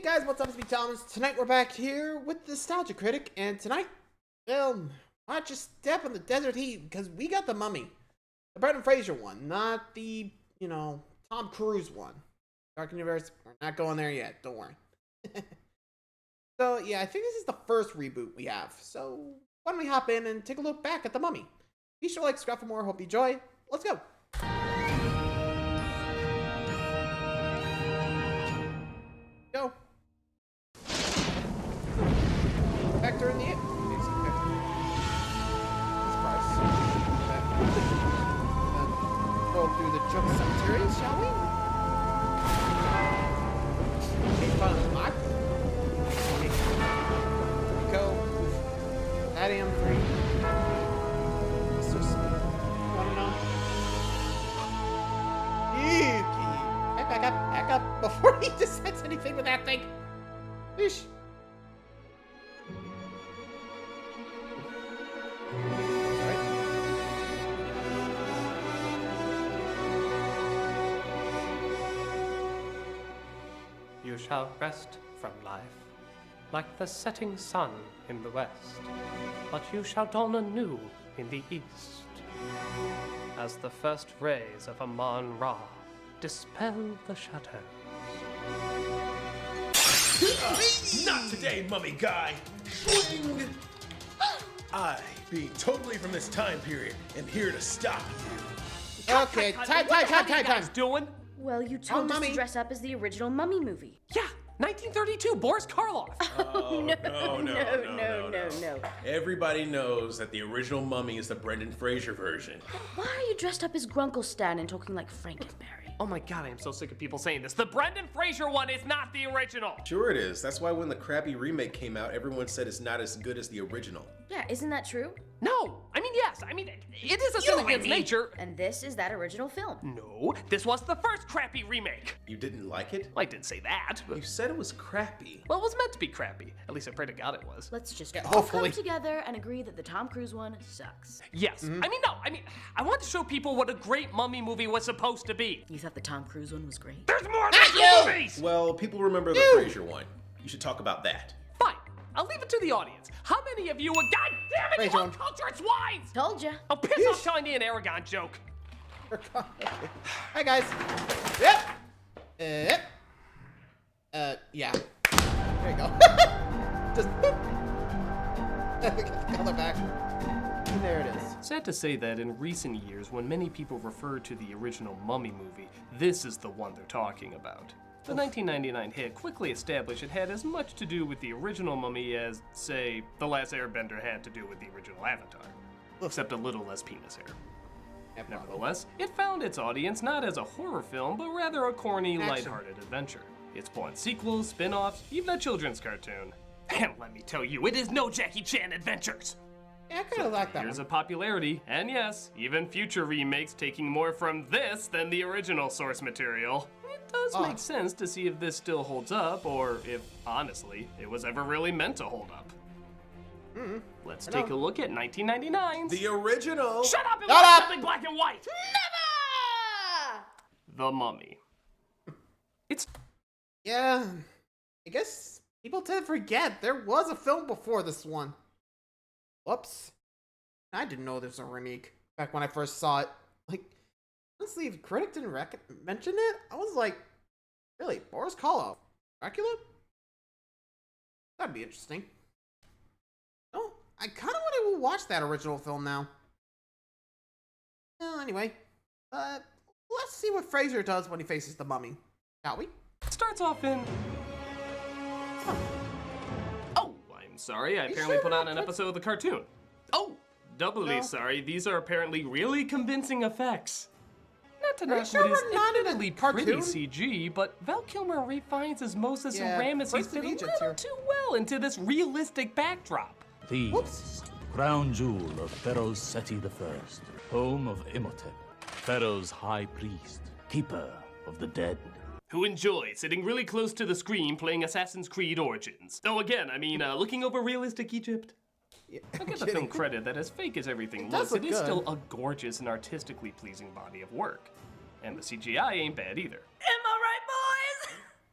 guys, what's up? It's me, Thomas. Tonight we're back here with Nostalgia Critic, and tonight, well, I just step in the desert heat because we got the Mummy, the Brendan Fraser one, not the Tom Cruise one. Dark Universe, we're not going there yet. Don't worry. So yeah, I think this is the first reboot we have. So why don't we hop in and take a look back at the Mummy? Be sure to like, subscribe for more. Hope you enjoy. Let's go. Go. Vector in the air. Go through the junk cemetery, shall we? Okay, fun unlocked. Okay. Here we go. Adium 3. Wanna know? Okay. Back up before he decides anything with that thing. Ish. You shall rest from life, like the setting sun in the west, but you shall dawn anew in the east, as the first rays of Amon-Ra dispel the shadows. Not today, mummy guy! Swing! I, being totally from this time period, am here to stop you. Okay, time. Doing? Well, you told us Mummy. to dress up as the original Mummy movie. Yeah, 1932, Boris Karloff. Oh, No. Everybody knows that the original Mummy is the Brendan Fraser version. Why are you dressed up as Grunkle Stan and talking like Frankenberry? Oh my god, I am so sick of people saying this. The Brendan Fraser one is not the original. Sure it is. That's why when the crappy remake came out, everyone said it's not as good as the original. Yeah, isn't that true? No, yes. It is a sin against nature. And this is that original film. No, this was the first crappy remake. You didn't like it? Well, I didn't say that, but... You said it was crappy. Well, it was meant to be crappy. At least I pray to God it was. Let's just Yeah, all hopefully. come together and agree that the Tom Cruise one sucks. Yes. I want to show people what a great Mummy movie was supposed to be. You thought the Tom Cruise one was great? There's more than movies! Well, people remember the You! Fraser one. You should talk about that. Fine, I'll leave it to the audience. How many of you are goddamn it, Fraser one. uncultured swines? Told ya. Oh, piss off telling me an Aragon joke. Hi guys. Yep. Yeah. There you go. Just boop. Get the color back. And there it is. Sad to say that in recent years, when many people refer to the original Mummy movie, this is the one they're talking about. The 1999 hit quickly established it had as much to do with the original Mummy as, say, The Last Airbender had to do with the original Avatar. Except a little less penis hair. Yeah, probably. Nevertheless, it found its audience not as a horror film, but rather a corny, lighthearted adventure. It spawned sequels, spin-offs, even a children's cartoon. And let me tell you, it is no Jackie Chan adventures! Yeah, I kind of like that Years one. of popularity, and yes, even future remakes taking more from this than the original source material. It does make sense to see if this still holds up, or if, honestly, it was ever really meant to hold up. Let's take a look at 1999's... The original! Shut up and Shut watch up! something black and white! Never! The Mummy. It's... Yeah. I guess people tend to forget there was a film before this one. Whoops. I didn't know there was a remake back when I first saw it. Like, honestly, if Critic didn't mention it, I was like, really? Boris Karloff? Dracula? That'd be interesting. Oh, I kind of want to watch that original film now. Well, anyway, let's see what Fraser does when he faces the Mummy, shall we? starts off in... Oh, I'm sorry, I apparently sure put on about an that? episode of the cartoon. Oh, doubly No. sorry, these are apparently really convincing effects. Not to Are you knock sure what is we're not in a admittedly cartoon? pretty CG, but Val Kilmer refines as Moses Yeah, and Ramesses Prince of fit a Egypt little here. too well into this realistic backdrop. Thebes, Whoops. crown jewel of Pharaoh Seti I, home of Imhotep, Pharaoh's high priest, keeper of the dead. Who enjoys sitting really close to the screen playing Assassin's Creed Origins. Though again, looking over realistic Egypt. Yeah, I'll give the kidding. film credit that as fake as everything does looks, it look is good. still a gorgeous and artistically pleasing body of work. And the CGI ain't bad either. Am I right,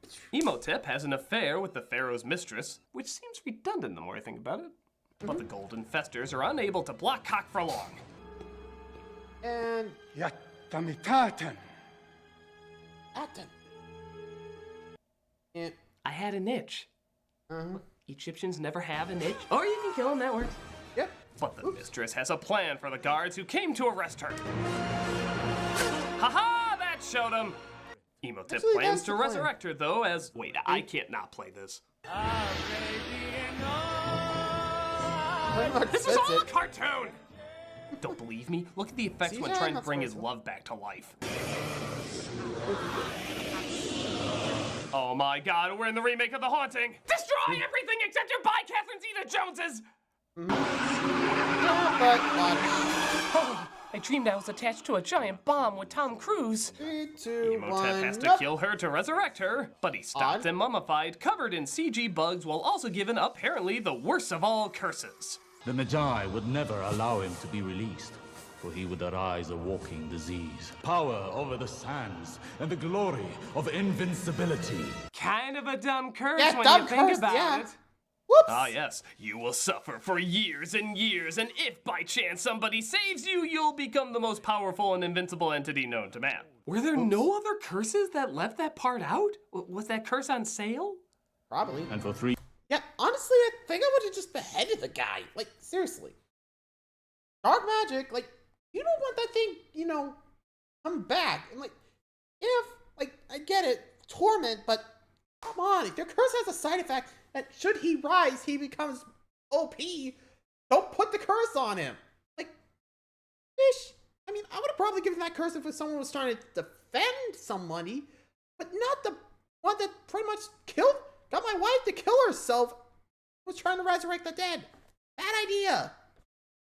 boys? Imhotep has an affair with the pharaoh's mistress, which seems redundant the more I think about it. But the golden festers are unable to block cock for long. And Yatamitaten. Aten. And I had an itch. Egyptians never have an itch. Or you can kill them, that works. yep. But the mistress has a plan for the guards who came to arrest her. Haha, that showed him. Imhotep Actually, plans that's to the plan. resurrect her, though, as... Wait, I can't not play this. Pretty much This is says all a it. cartoon! Don't believe me? Look at the effects when CGI, trying to that's bring his right. love back to life. Oh my god, we're in the remake of The Haunting! Destroy everything except your buy Catherine Zeta-Joneses! Yeah, but watch. I dreamed I was attached to a giant bomb with Tom Cruise. 3, 2, Imhotep 1. has to Nope. kill her to resurrect her, but he's stopped Odd. and mummified, covered in CG bugs, while also given apparently the worst of all curses. The Magi would never allow him to be released, for he would arise a walking disease. Power over the sands, and the glory of invincibility. Kind of a dumb curse Yeah, when dumb you think curse, about yeah. it. Whoops. Ah, yes, you will suffer for years and years, and if by chance somebody saves you, you'll become the most powerful and invincible entity known to man. Were there no other curses that left that part out? Was that curse on sale? Probably. And for 3 Yeah, honestly, I think I would have just beheaded the guy. Like, seriously. Dark magic, like, you don't want that thing, come back. And, like, I get it, torment, but come on. If your curse has a side effect that should he rise, he becomes OP, don't put the curse on him. Like, fish. I mean, I would have probably given that curse if someone was trying to defend somebody, but not the one that pretty much got my wife to kill herself, was trying to resurrect the dead. Bad idea.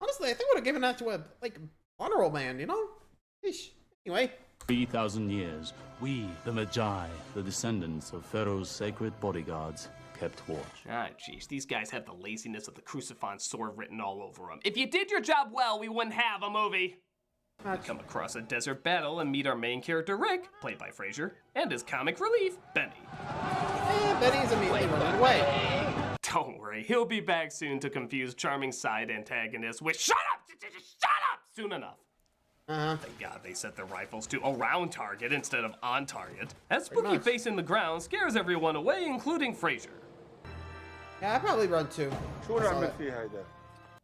Honestly, I think I would have given that to a, honorable man, Fish. Anyway. 3,000 years, we, the Magi, the descendants of Pharaoh's sacred bodyguards, kept watch. Ah, jeez, these guys have the laziness of the crucified sword written all over them. If you did your job well, we wouldn't have a movie. We come across a desert battle and meet our main character, Rick, played by Fraser, and his comic relief, Benny. And Benny's immediately running away. Don't worry, he'll be back soon to confuse charming side antagonists with "Shut up! Shut up!" soon enough. Thank God they set their rifles to around target instead of on target. That spooky much. face in the ground scares everyone away, including Fraser. Yeah, I'd probably run too.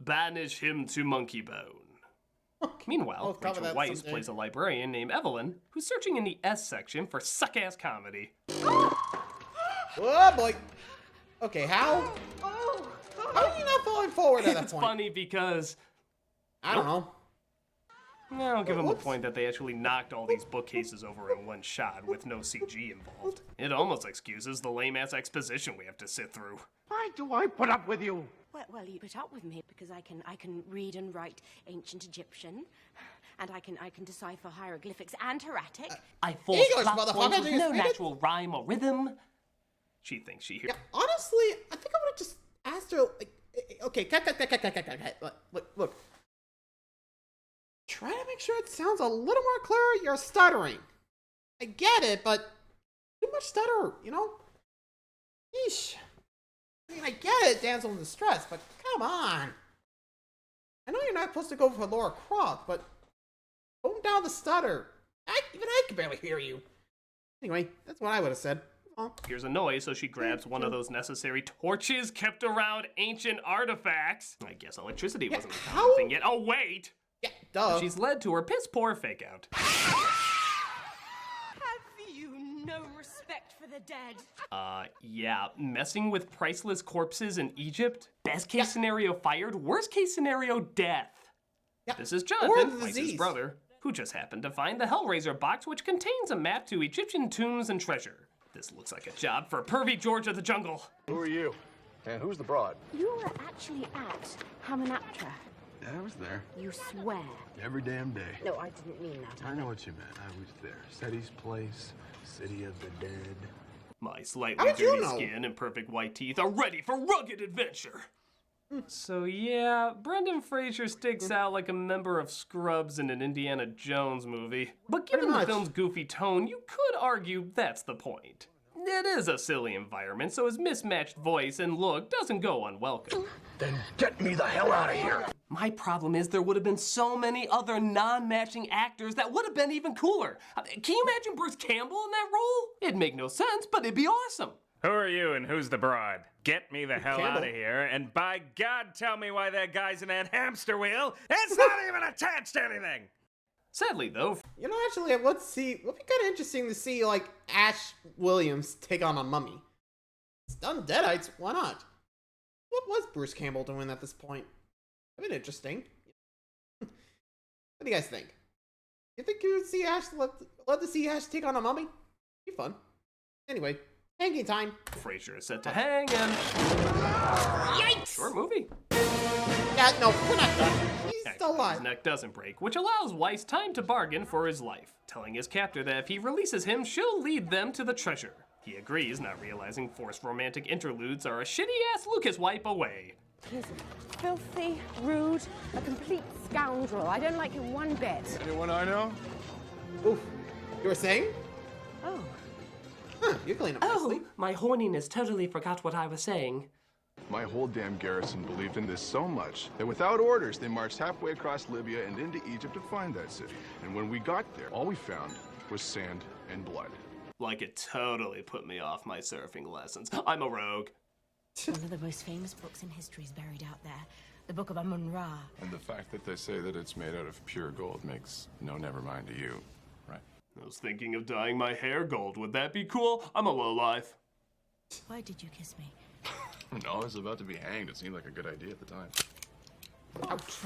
Banish him to Monkey Bone. Meanwhile, We'll cover Rachel that Weisz someday. plays a librarian named Evelyn, who's searching in the S section for suck-ass comedy. Oh boy. Okay, how? How are you not falling forward at that It's point? funny because I don't know. I'll give him a Whoops. point that they actually knocked all these bookcases over in one shot with no CG involved. It almost excuses the lame-ass exposition we have to sit through. Why do I put up with you? Well, you put up with me because I can read and write ancient Egyptian, and I can decipher hieroglyphics and hieratic. I force English, plot motherfucker, points do with you no speak it? natural rhyme or rhythm. She thinks she hears. Yeah, honestly, I think I would have just asked her, okay, cut. Look. Try to make sure it sounds a little more clear. You're stuttering. I get it, but too much stutter, Yeesh. I mean, I get it, damsel in distress, but come on. I know you're not supposed to go for Laura Croft, but tone down the stutter. Even I can barely hear you. Anyway, that's what I would have said. Oh. Hears a noise, so she grabs one of those necessary torches kept around ancient artifacts. I guess electricity wasn't a common how? thing yet. Oh, wait! Yeah, duh. She's led to her piss-poor fake-out. Have you no respect for the dead? Yeah, messing with priceless corpses in Egypt? Best case scenario fired, worst case scenario death. Yeah. This is Or Jonathan, the Weiss's disease. brother, who just happened to find the Hellraiser box, which contains a map to Egyptian tombs and treasure. This looks like a job for pervy George of the Jungle. Who are you? And who's the broad? You were actually at Hamanaptra. Yeah, I was there. You swear. Every damn day. No, I didn't mean that. I know what you meant. I was there. Seti's place, City of the Dead. My slightly How did you dirty know? skin and perfect white teeth are ready for rugged adventure. So yeah, Brendan Fraser sticks out like a member of Scrubs in an Indiana Jones movie. But given the much. film's goofy tone, you could argue that's the point. it is a silly environment, so his mismatched voice and look doesn't go unwelcome. Then get me the hell out of here. My problem is there would have been so many other non-matching actors that would have been even cooler. Can you imagine Bruce Campbell in that role? It'd make no sense, but it'd be awesome. Who are you and who's the broad? Get me the hell Campbell. out of here, and by God, tell me why that guy's in that hamster wheel. It's not even attached to anything. Sadly, though, You know, actually, let's see. It'll be kind of interesting to see, like, Ash Williams take on a mummy. It's done Deadites, why not? What was Bruce Campbell doing at this point? That'd been interesting. What do you guys think? You think you would see Ash, love to see Ash take on a mummy? Be fun. Anyway, hanging time. Fraser is set to hang and... Yikes! Short movie. Yeah, no, we're not done. He's still His alive. neck doesn't break, which allows Weiss time to bargain for his life, telling his captor that if he releases him, she'll lead them to the treasure. He agrees, not realizing forced romantic interludes are a shitty-ass Lucas wipe away. He's filthy, rude, a complete scoundrel. I don't like him one bit. Anyone I know? Oof. You were saying? Oh. Huh, you clean up nicely. My horniness totally forgot what I was saying. My whole damn garrison believed in this so much that without orders, they marched halfway across Libya and into Egypt to find that city. And when we got there, all we found was sand and blood. Like it totally put me off my surfing lessons. I'm a rogue. One of the most famous books in history is buried out there. The Book of Amun-Ra. And the fact that they say that it's made out of pure gold makes no never mind to you, right? I was thinking of dyeing my hair gold. Would that be cool? I'm a lowlife. Why did you kiss me? No, I was about to be hanged. It seemed like a good idea at the time.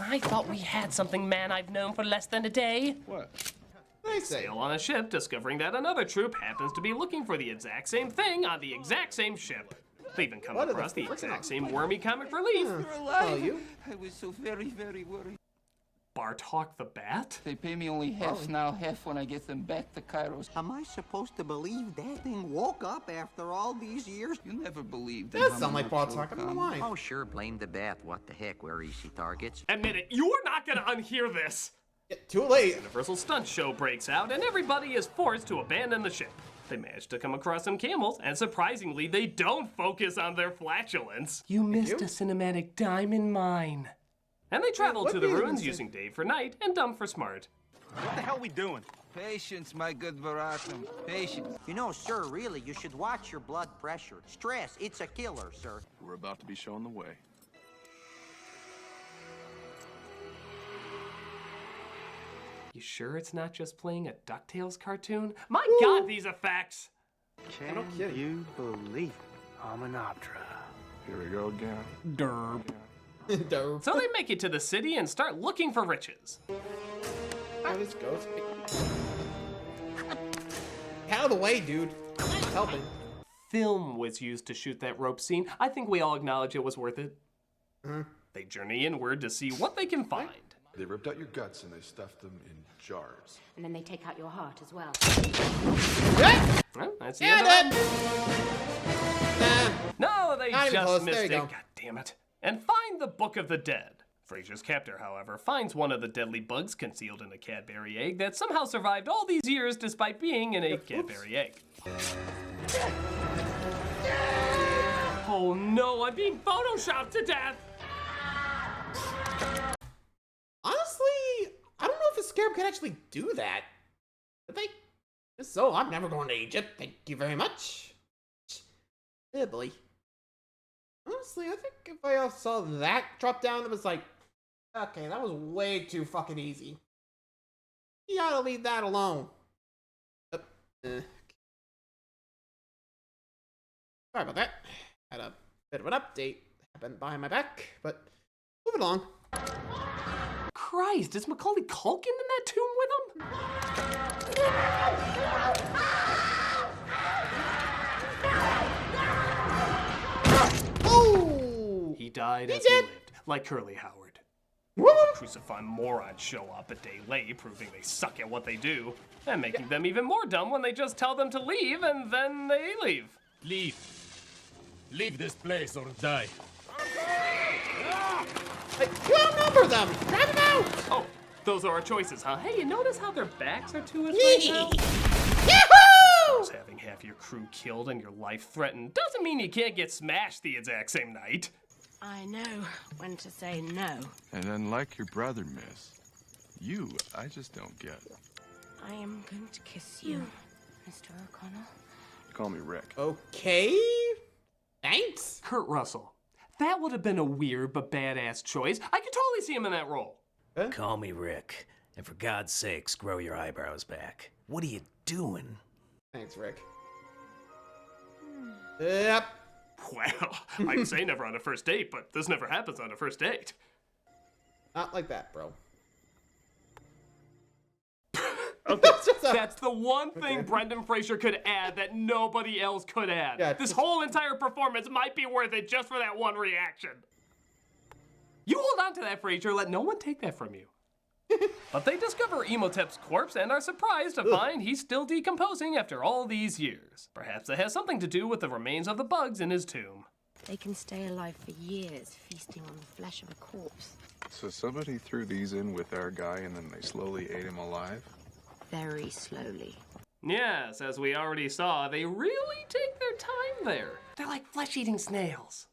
I thought we had something, man. I've known for less than a day. What? I say. Sail on a ship, discovering that another troop happens to be looking for the exact same thing on the exact same ship. They even come What are across the the frickin' exact same wormy comic relief. Oh, you? I was so very, very worried. Bartok the Bat? They pay me only half now, half when I get them back to Cairo. Am I supposed to believe that thing woke up after all these years? You never believed That sounds like Bartok. I don't know why. Oh, sure, blame the bat. What the heck? We're easy targets. Admit it, you are not gonna unhear this. Yeah, too late. Universal stunt show breaks out, and everybody is forced to abandon the ship. They manage to come across some camels, and surprisingly, they don't focus on their flatulence. You missed a cinematic diamond mine. And they travel what to the do you ruins say? using Dave for night and Dumb for smart. What the hell we doing? Patience, my good Baratam. Patience. You know, sir, really, you should watch your blood pressure. Stress, it's a killer, sir. We're about to be shown the way. You sure it's not just playing a DuckTales cartoon? My God, these effects! Can you believe Hominoptera? Here we go again. Derp. Dope. So they make it to the city and start looking for riches. Oh, this goes. Out of the way, dude. It's helping. Film was used to shoot that rope scene. I think we all acknowledge it was worth it. They journey inward to see what they can find. They ripped out your guts and they stuffed them in jars. And then they take out your heart as well. Well, that's the Yeah, end of then. that. No, they Not even just close. missed There it. you go. God damn it. And find the Book of the Dead. Fraser's captor, however, finds one of the deadly bugs concealed in a Cadbury egg that somehow survived all these years despite being in a Cadbury egg. Oh no, I'm being photoshopped to death! Honestly, I don't know if a scarab can actually do that. But if so, I'm never going to Egypt. Thank you very much. Yeah, boy. Honestly, I think if I saw that drop down, it was like, okay, that was way too fucking easy. You gotta leave that alone. Sorry about that. Had a bit of an update happened behind my back, but moving along. Christ, is Macaulay Culkin in that tomb with him? Oh! He died as did. he lived, like Curly Howard. Woo! Crucified morons show up a day late, proving they suck at what they do, and making them even more dumb when they just tell them to leave and then they leave. Leave. Leave this place or die. Like, you outnumber them! Grab them out! Oh, those are our choices, huh? Hey, you notice how their backs are to us right Yee! now? Yahoo! Just having half your crew killed and your life threatened doesn't mean you can't get smashed the exact same night. I know when to say no. And unlike your brother, miss, I just don't get. I am going to kiss you, Mr. O'Connell. Call me Rick. Okay. Thanks. Kurt Russell. That would have been a weird but badass choice. I could totally see him in that role. Huh? Call me Rick. And for God's sakes, grow your eyebrows back. What are you doing? Thanks, Rick. Yep. Well, I'd say never on a first date, but this never happens on a first date. Not like that, bro. Okay, that's the one thing Brendan Fraser could add that nobody else could add. Yeah, this whole entire performance might be worth it just for that one reaction. You hold on to that, Fraser. Let no one take that from you. But they discover Imhotep's corpse and are surprised to find he's still decomposing after all these years. Perhaps it has something to do with the remains of the bugs in his tomb. They can stay alive for years, feasting on the flesh of a corpse. So somebody threw these in with our guy and then they slowly ate him alive? Very slowly. Yes, as we already saw, they really take their time there. They're like flesh-eating snails.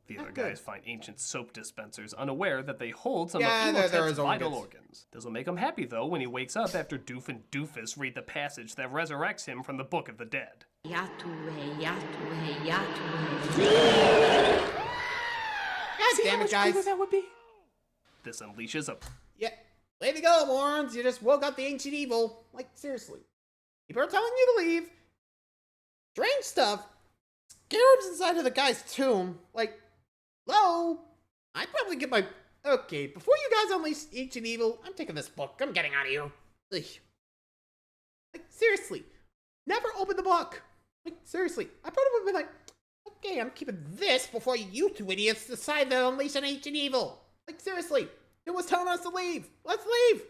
The other guys find ancient soap dispensers, unaware that they hold some of Imhotep's vital organs. This will make him happy, though, when he wakes up after Doof and Doofus read the passage that resurrects him from the Book of the Dead. God damn it, guys. That would be? This unleashes a... Yeah. Way to go, Warrens. You just woke up the ancient evil. Like, seriously. People are telling you to leave. Strange stuff. Scarabs inside of the guy's tomb. Like, hello? I'd probably get my... Okay, before you guys unleash ancient evil, I'm taking this book. I'm getting out of here. Ugh. Like, seriously. Never open the book. Like, seriously. I probably would have been like, okay, I'm keeping this before you two idiots decide to unleash an ancient evil. Like, seriously. It was telling us to leave. Let's leave.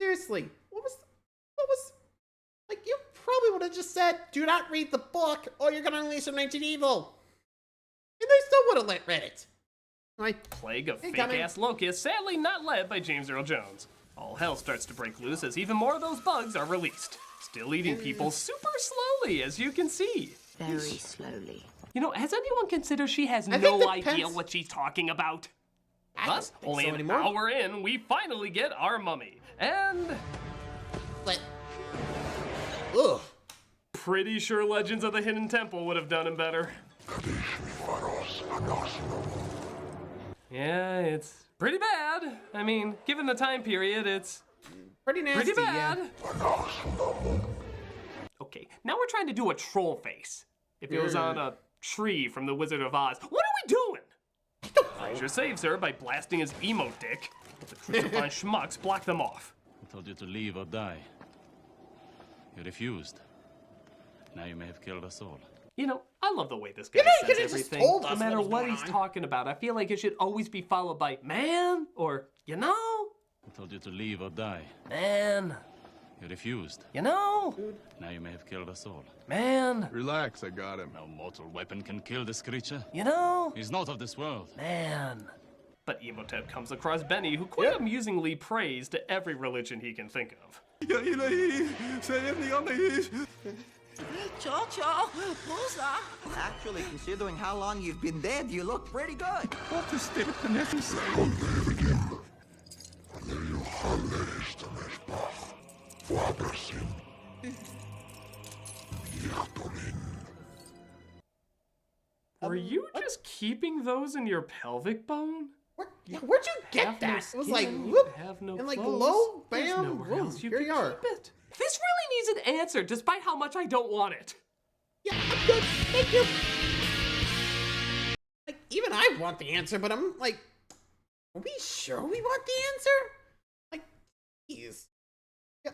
Seriously. What was... Like, you probably would have just said, do not read the book, or you're gonna unleash an ancient evil. And they still would have read it. Like, plague of fake-ass locusts, sadly not led by James Earl Jones. All hell starts to break loose as even more of those bugs are released. Still eating people super slowly, as you can see. Very slowly. You know, has anyone considered she has no idea what she's talking about? Thus, only an hour in, we finally get our mummy. And... But... Ugh. Pretty sure Legends of the Hidden Temple would have done him better. Yeah, it's pretty bad. I mean, given the time period, it's... Pretty nasty, pretty bad. Yeah. Okay, now we're trying to do a troll face. If it was on a tree from The Wizard of Oz. What are we doing? Fraser saves her by blasting his emo dick, but the crucifying schmucks block them off. I told you to leave or die. You refused. Now you may have killed us all. You know, I love the way this guy says everything. No matter what he's talking about, I feel like it should always be followed by, man, or, you know. I told you to leave or die. Man. You refused. You know. Now you may have killed us all. Man. Relax, I got him. No mortal weapon can kill this creature. You know. He's not of this world. Man. But Imhotep comes across Benny, who quite amusingly prays to every religion he can think of. Actually, considering how long you've been dead, you look pretty good. What is the beneficence? Were you just keeping those in your pelvic bone? Where'd you get that? It was like, whoop, and like, low, bam, boom, here you are. This really needs an answer, despite how much I don't want it. Yeah, I'm good, thank you. Like, even I want the answer, but I'm like, are we sure we want the answer? Like, jeez. Yeah,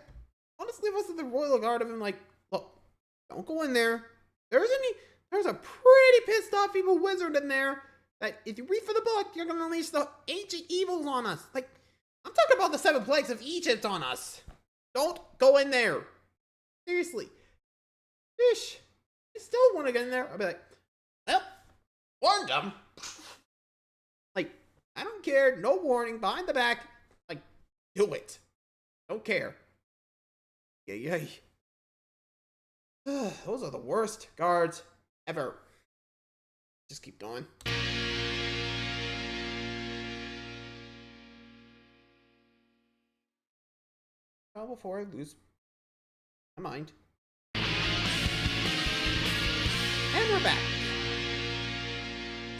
honestly, if I was in the Royal Guard, I've been like, look, don't go in there. There's a pretty pissed off evil wizard in there that if you read for the book, you're gonna unleash the ancient evils on us. Like, I'm talking about the 7 plagues of Egypt on us. Don't go in there. Seriously. Ish. I still want to get in there. I'll be like, well, warned them. Like, I don't care. No warning. Behind the back. Like, do it. Don't care. Yay. Those are the worst guards ever. Just keep going. Well, before I lose my mind. And we're back.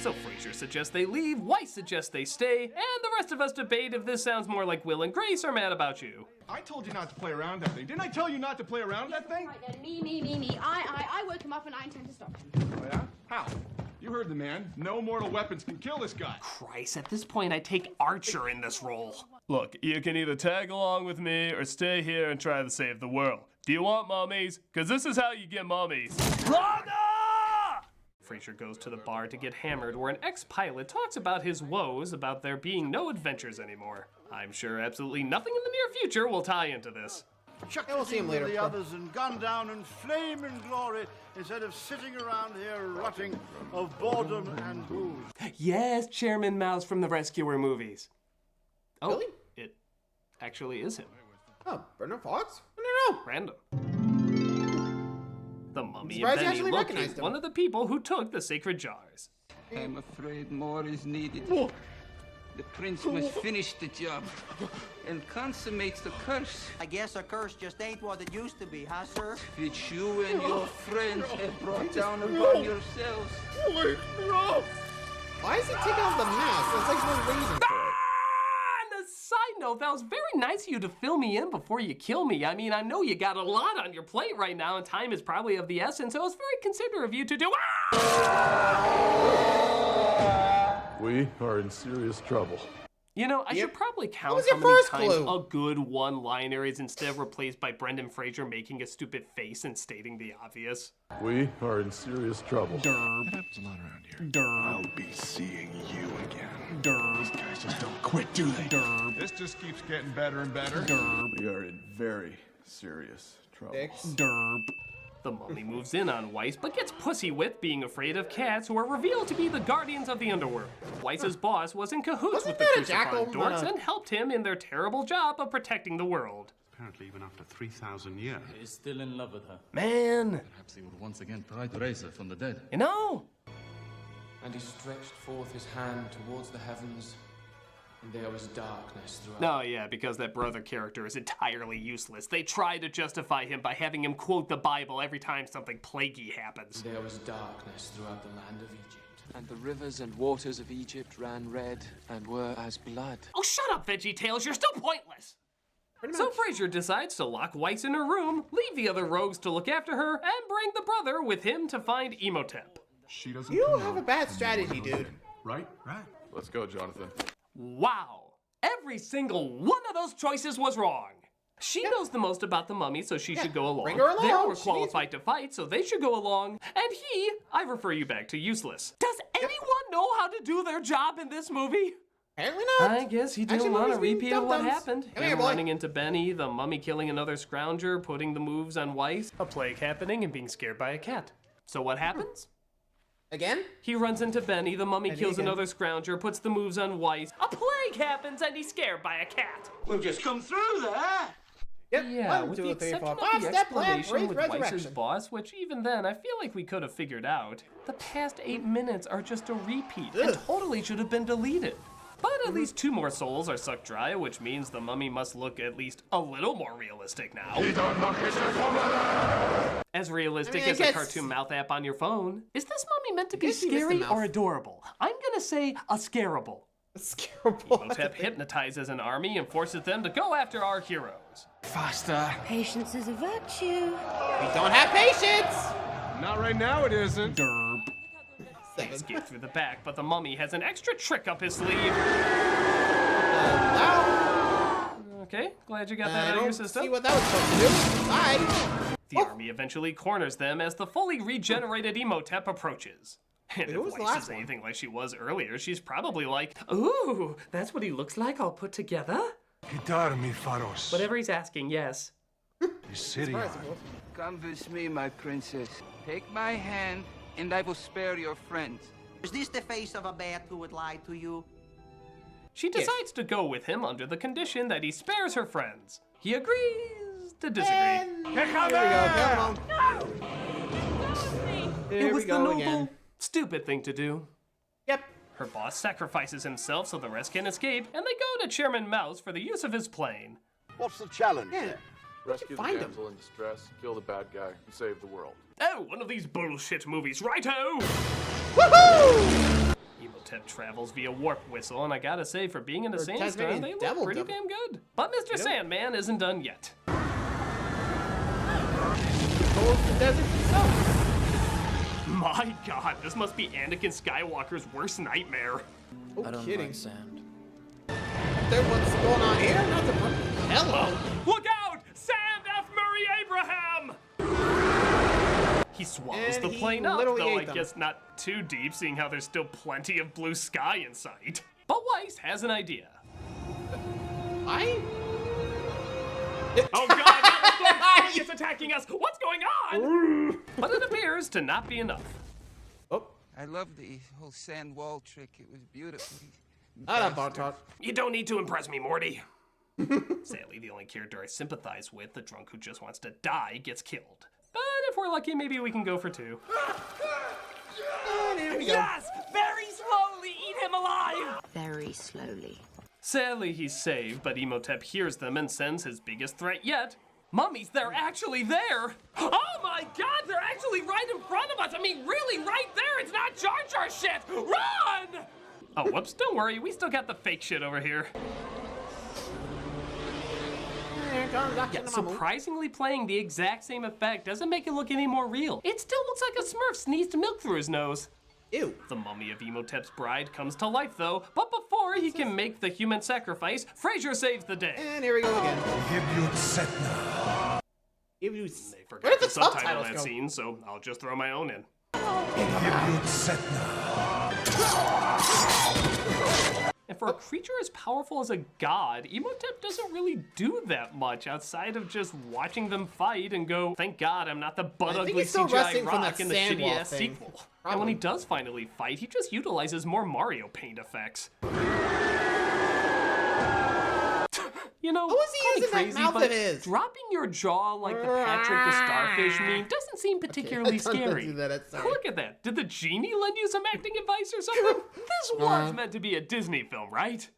So Fraser suggests they leave, Weiss suggests they stay, and the rest of us debate if this sounds more like Will and Grace are mad about you. I told you not to play around that thing. Didn't I tell you not to play around that thing? Right then, me. I woke him up and I intend to stop him. Oh, yeah? How? You heard the man. No mortal weapons can kill this guy. Christ, at this point I'd take Archer in this role. Look, you can either tag along with me or stay here and try to save the world. Do you want mummies? Because this is how you get mummies. Fraser goes to the bar to get hammered, where an ex-pilot talks about his woes about there being no adventures anymore. I'm sure absolutely nothing in the near future will tie into this. Yeah, we'll see him later. The others and gone down in flame and glory instead of sitting around here rotting of boredom and booze. Yes, Chairman Mouse from the Rescuer movies. Oh, really? It actually is him. Oh, Brendan Fox? I don't know. Random. The mummy Surprised and you Benny actually locate recognized him. one of the people who took the sacred jars. I'm afraid more is needed. The prince must finish the job and consummate the curse I guess a curse just ain't what it used to be, huh, sir? which you and your friends have brought down upon yourselves. Why is he taking off the mask? There's like no reason for it. And a side note, that was very nice of you to fill me in before you kill me. I mean, I know you got a lot on your plate right now, and time is probably of the essence, so it's very considerate of you to do. We are in serious trouble. You know, I should probably count was how your many first times clue? a good one-liner is instead replaced by Brendan Fraser making a stupid face and stating the obvious. We are in serious trouble. Derb. That happens a lot around here. Derb. I'll be seeing you again. Derb. These guys just don't quit, do they? Derb. This just keeps getting better and better. Derb. We are in very serious trouble. Derb. The mummy moves in on Weiss, but gets pussy whipped being afraid of cats who are revealed to be the guardians of the underworld. Weiss's boss was in cahoots with the that a jackal? crucified dorks and helped him in their terrible job of protecting the world. Apparently, even after 3,000 years. He is still in love with her. Man, Perhaps he would once again raise her from the dead. you know, And he stretched forth his hand towards the heavens, and there was darkness throughout. no, yeah, because that brother character is entirely useless. They try to justify him by having him quote the Bible every time something plaguey happens. There was darkness throughout the land of Egypt. And the rivers and waters of Egypt ran red and were as blood. Oh, shut up, VeggieTales, you're still pointless! So Fraser decides to lock Weiss in her room, leave the other rogues to look after her, and bring the brother with him to find Imhotep. She doesn't. You have a bad strategy, dude. Right? Right. Let's go, Jonathan. Wow! Every single one of those choices was wrong! She knows the most about the mummy, so she should go along. bring her along. They were She qualified to fight, so they should go along. And I refer you back to useless. Does anyone know how to do their job in this movie? Apparently not. I guess he Actually, didn't want a movies mean repeat of what dum-dums. happened. Come here, Him boy. running into Benny, the mummy killing another scrounger, putting the moves on Weiss, a plague happening, and being scared by a cat. So what happens? Again? He runs into Benny, the mummy Benny kills again. another scrounger, puts the moves on Weiss, a plague happens, and he's scared by a cat. We've just come through there. Yep. Yeah, 1, with 2, the 3, exception 4, of 5 the step plan explanation for with Weiss's resurrection. boss, which even then I feel like we could have figured out, the past 8 minutes are just a repeat and totally should have been deleted. But at least 2 more souls are sucked dry, which means the mummy must look at least a little more realistic now. As realistic I as a guess- cartoon mouth app on your phone. Is this mummy meant to be guess he missed the scary mouth. or adorable? I'm gonna say a scarable. Scarable. Imhotep hypnotizes an army and forces them to go after our heroes. Faster. Patience is a virtue. We don't have patience. Not right now, it isn't. Derb. They 7. escape through the back, but the mummy has an extra trick up his sleeve. Okay, glad you got that I out of your don't system. see what that was supposed to do. Bye. The army eventually corners them as the fully regenerated Imhotep approaches. And Who was if the Weiss last is one? anything like she was earlier, she's probably like, ooh, that's what he looks like all put together? Whatever he's asking, yes. Come with me, my princess. Take my hand, and I will spare your friends. Is this the face of a bat who would lie to you? She decides to go with him under the condition that he spares her friends. He agrees, to disagree. And here we go. Come on. Here It was we the go noble, again. stupid thing to do. Yep. Her boss sacrifices himself so the rest can escape, and they go to Chairman Mouse for the use of his plane. What's the challenge? Yeah. Rescue the Find damsel in distress, kill the bad guy, and save the world. Oh, one of these bullshit movies, righto! Woohoo! Emotep travels via warp whistle, and I gotta say, for being in a sandstorm, Tasmanian they look devil pretty devil. damn good. But Mr. Sandman isn't done yet. Goes the desert himself. My god, this must be Anakin Skywalker's worst nightmare. Oh, I don't kidding. like sand. Then what's going on here? Not the hello. Look out! Sam F. Murray Abraham! He swallows And the he plane up, literally though ate I them. guess not too deep, seeing how there's still plenty of blue sky in sight. But Weiss has an idea. Oh god, now the is attacking us! What's going on? But it appears to not be enough. I love the whole sand wall trick. It was beautiful. You don't need to impress me, Morty. Sadly, the only character I sympathize with, the drunk who just wants to die, gets killed. But if we're lucky, maybe we can go for two. There we go. Yes! Very slowly eat him alive! Very slowly. Sadly, he's saved, but Emotep hears them and sends his biggest threat yet. Mummies, they're actually there! Oh my god, they're actually right in front of us! I mean, really right there! It's not Jar Jar shit! Run! Oh, whoops, don't worry, we still got the fake shit over here. Yeah, surprisingly playing the exact same effect doesn't make it look any more real. It still looks like a Smurf sneezed milk through his nose. Ew. The mummy of Emotep's bride comes to life, though, but before he can make the human sacrifice, Fraser saves the day. And here we go again. They forgot to subtitle that scene, so I'll just throw my own in. And for a creature as powerful as a god, Emotep doesn't really do that much outside of just watching them fight and go, thank god I'm not the butt-ugly CGI rock in the shitty-ass sequel. And when he does finally fight, he just utilizes more Mario Paint effects. You know, crazy, but dropping your jaw like the Patrick the Starfish meme doesn't seem particularly scary. Look at that. Did the genie lend you some acting advice or something? This was meant to be a Disney film, right?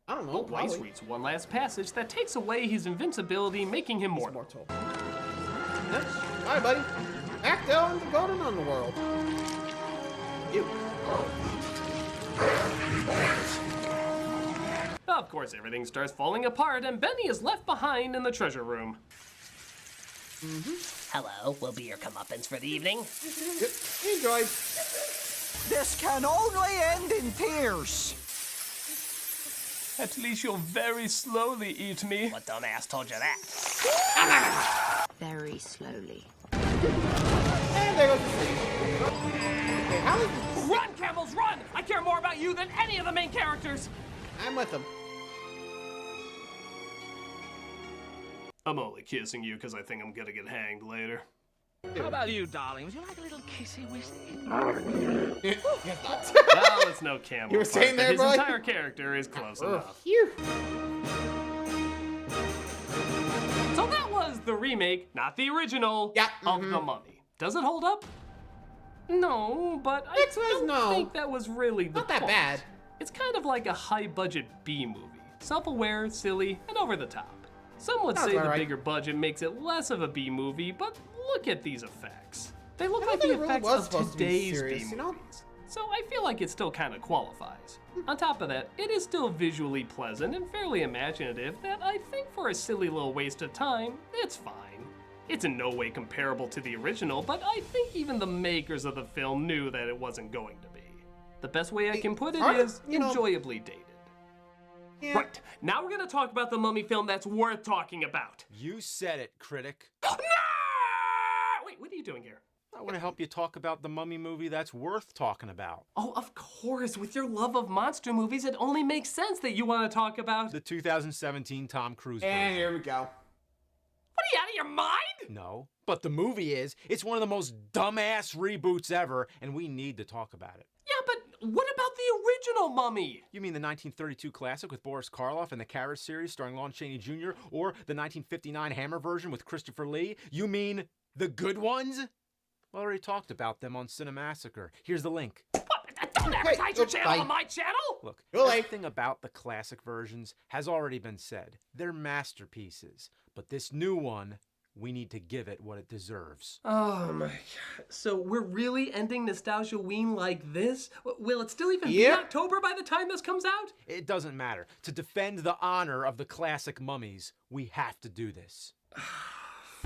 I don't know. Weiss reads one last passage that takes away his invincibility, making him mortal. Alright, buddy. Back down to Golden Underworld. Ew. Of course, everything starts falling apart, and Benny is left behind in the treasure room. Hello, we'll be your comeuppance for the evening. Enjoy. This can only end in tears. At least you'll very slowly eat me. What dumbass told you that? Very slowly. And there goes the scene. Okay, how is this? Run, camels, run! I care more about you than any of the main characters! I'm with them. I'm only kissing you because I think I'm gonna get hanged later. How about you, darling? Would you like a little kissy-wissy? Well, it's no camel. You were saying part, there, but his bro? entire character is close enough. Here. So that was the remake, not the original, of The Mummy. Does it hold up? No, but I don't think that was really the Not that point. bad. It's kind of like a high-budget B movie. Self-aware, silly, and over the top. Some would say the bigger budget makes it less of a B movie, but look at these effects. They look like the effects of today's B movies. So I feel like it still kind of qualifies. On top of that, it is still visually pleasant and fairly imaginative that I think for a silly little waste of time, it's fine. It's in no way comparable to the original, but I think even the makers of the film knew that it wasn't going to be. The best way I can put it is enjoyably dated. Yeah. Right, now we're gonna talk about the Mummy film that's worth talking about. You said it, Critic. No! Wait, what are you doing here? I want to help you talk about the Mummy movie that's worth talking about. Oh, of course, with your love of monster movies, it only makes sense that you want to talk about the 2017 Tom Cruise And version. here we go. What are you, out of your mind? No, but the movie is. It's one of the most dumbass reboots ever, and we need to talk about it. Yeah, but what about the original Mummy? You mean the 1932 classic with Boris Karloff and the Carrot series starring Lon Chaney Jr., or the 1959 Hammer version with Christopher Lee? You mean the good ones? I already talked about them on Cinemassacre. Here's the link. Don't advertise your channel on my channel! Look, everything about the classic versions has already been said. They're masterpieces. But this new one, we need to give it what it deserves. Oh my god. So we're really ending Nostalgia-ween like this? Will it still even be October by the time this comes out? It doesn't matter. To defend the honor of the classic mummies, we have to do this.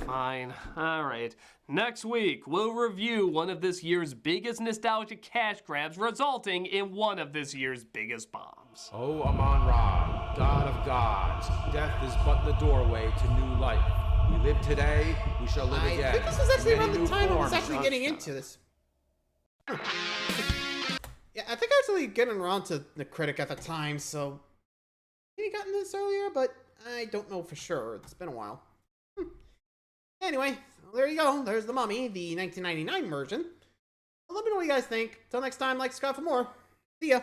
Fine. All right. Next week, we'll review one of this year's biggest nostalgia cash grabs, resulting in one of this year's biggest bombs. O Amun-Ra, God of gods, death is but the doorway to new life. We live today, we shall live again. I think this was actually In around many the time I was forms. actually getting into this. Yeah, I think I was actually getting around to the Critic at the time, so maybe gotten this earlier, but I don't know for sure. It's been a while. Anyway, there you go. There's The Mummy, the 1999 version. Let me know what you guys think. Till next time, like, subscribe for more. See ya.